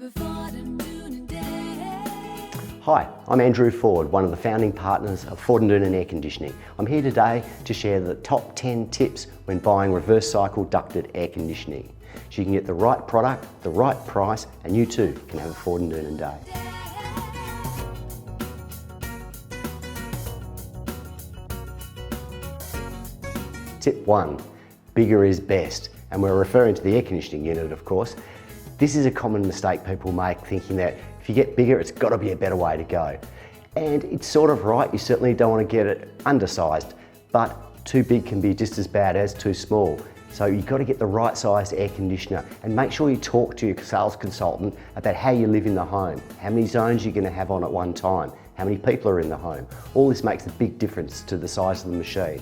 have a Ford Doonan day. Hi, I'm Andrew Ford, one of the founding partners of Ford Doonan Air Conditioning. I'm here today to share the top 10 tips when buying reverse cycle ducted air conditioning. So you can get the right product, the right price, and you too can have a Ford Doonan day. Tip 1, bigger is best. And we're referring to the air conditioning unit, of course. This is a common mistake people make, thinking that if you get bigger, it's got to be a better way to go. And it's sort of right, you certainly don't want to get it undersized, but too big can be just as bad as too small. So you've got to get the right sized air conditioner, and make sure you talk to your sales consultant about how you live in the home, how many zones you're going to have on at one time, how many people are in the home. All this makes a big difference to the size of the machine.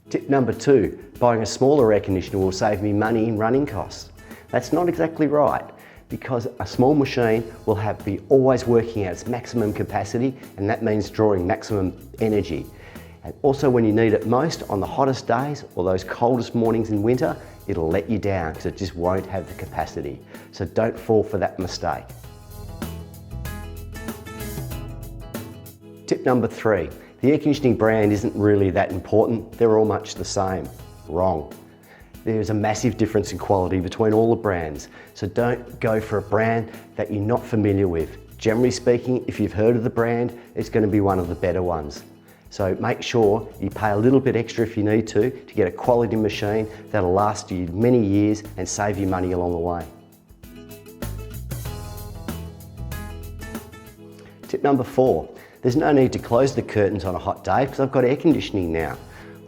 Tip number 2, buying a smaller air conditioner will save me money in running costs. That's not exactly right, because a small machine will be always working at its maximum capacity, and that means drawing maximum energy. And also when you need it most, on the hottest days or those coldest mornings in winter, it'll let you down because it just won't have the capacity. So don't fall for that mistake. Tip number 3, the air conditioning brand isn't really that important. They're all much the same. Wrong. There's a massive difference in quality between all the brands. So don't go for a brand that you're not familiar with. Generally speaking, if you've heard of the brand, it's going to be one of the better ones. So make sure you pay a little bit extra if you need to get a quality machine that'll last you many years and save you money along the way. Tip number 4, there's no need to close the curtains on a hot day because I've got air conditioning now.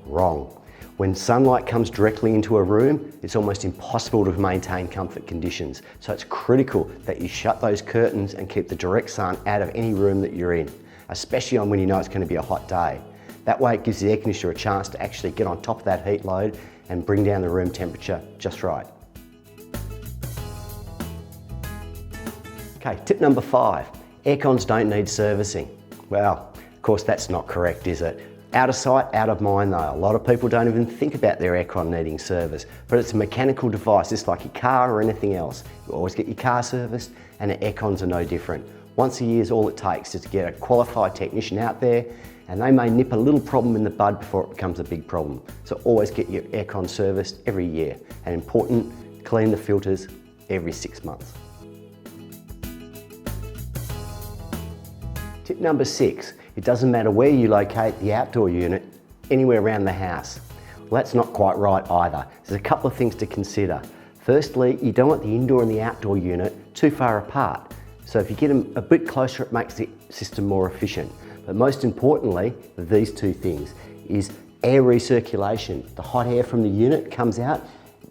Wrong. When sunlight comes directly into a room, it's almost impossible to maintain comfort conditions. So it's critical that you shut those curtains and keep the direct sun out of any room that you're in, especially when you know it's going to be a hot day. That way it gives the air conditioner a chance to actually get on top of that heat load and bring down the room temperature just right. Okay, tip number 5, aircons don't need servicing. Well, of course that's not correct, is it? Out of sight, out of mind though. A lot of people don't even think about their aircon needing service, but it's a mechanical device, just like your car or anything else. You always get your car serviced, and the aircons are no different. Once a year is all it takes to get a qualified technician out there, and they may nip a little problem in the bud before it becomes a big problem. So always get your aircon serviced every year, and important, clean the filters every 6 months. Tip number 6, it doesn't matter where you locate the outdoor unit, anywhere around the house. Well, that's not quite right either. There's a couple of things to consider. Firstly, you don't want the indoor and the outdoor unit too far apart. So if you get them a bit closer, it makes the system more efficient. But most importantly, these two things is air recirculation. The hot air from the unit comes out,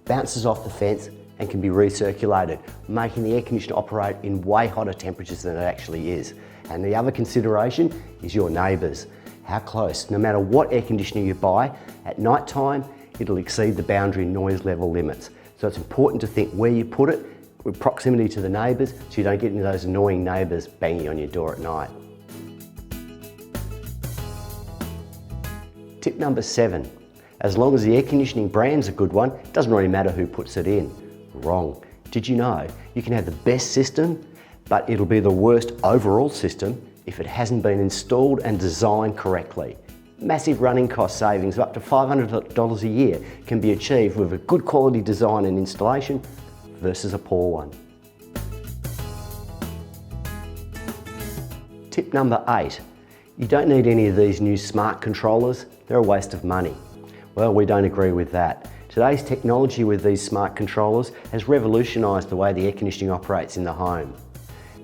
bounces off the fence, and can be recirculated, making the air conditioner operate in way hotter temperatures than it actually is. And the other consideration is your neighbours. How close? No matter what air conditioner you buy, at night time, it'll exceed the boundary noise level limits. So it's important to think where you put it, with proximity to the neighbours, so you don't get into those annoying neighbours banging on your door at night. Tip number 7, as long as the air conditioning brand's a good one, it doesn't really matter who puts it in. Wrong. Did you know you can have the best system, but it'll be the worst overall system if it hasn't been installed and designed correctly? Massive running cost savings of up to $500 a year can be achieved with a good quality design and installation versus a poor one. Tip number 8, you don't need any of these new smart controllers. They're a waste of money. Well, we don't agree with that. Today's technology with these smart controllers has revolutionised the way the air conditioning operates in the home.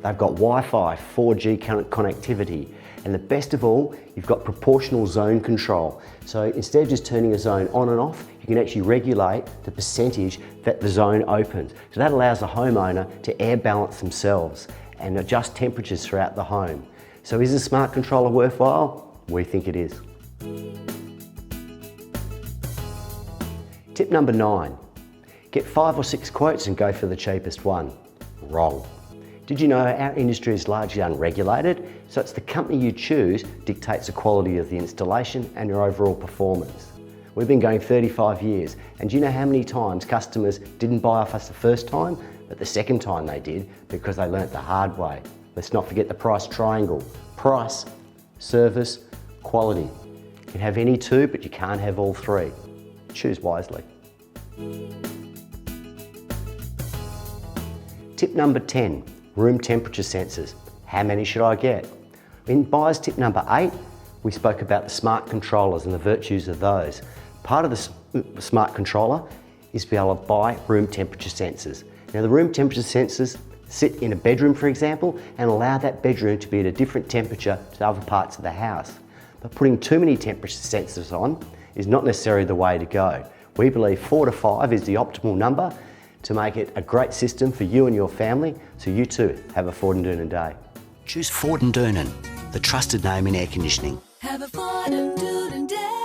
They've got Wi-Fi, 4G connectivity, and the best of all, you've got proportional zone control. So instead of just turning a zone on and off, you can actually regulate the percentage that the zone opens. So that allows the homeowner to air balance themselves and adjust temperatures throughout the home. So is a smart controller worthwhile? We think it is. Tip number 9, get 5 or 6 quotes and go for the cheapest one. Wrong. Did you know our industry is largely unregulated? So it's the company you choose dictates the quality of the installation and your overall performance. We've been going 35 years, and do you know how many times customers didn't buy off us the first time, but the second time they did because they learnt the hard way? Let's not forget the price triangle. Price, service, quality. You can have any two, but you can't have all three. Choose wisely. Tip number 10, room temperature sensors. How many should I get? In buyer's tip number 8, we spoke about the smart controllers and the virtues of those. Part of the smart controller is to be able to buy room temperature sensors. Now the room temperature sensors sit in a bedroom, for example, and allow that bedroom to be at a different temperature to other parts of the house. But putting too many temperature sensors on is not necessarily the way to go. We believe 4 to 5 is the optimal number to make it a great system for you and your family, so you too have a Ford Doonan day. Choose Ford Doonan, the trusted name in air conditioning. Have a Ford Doonan day.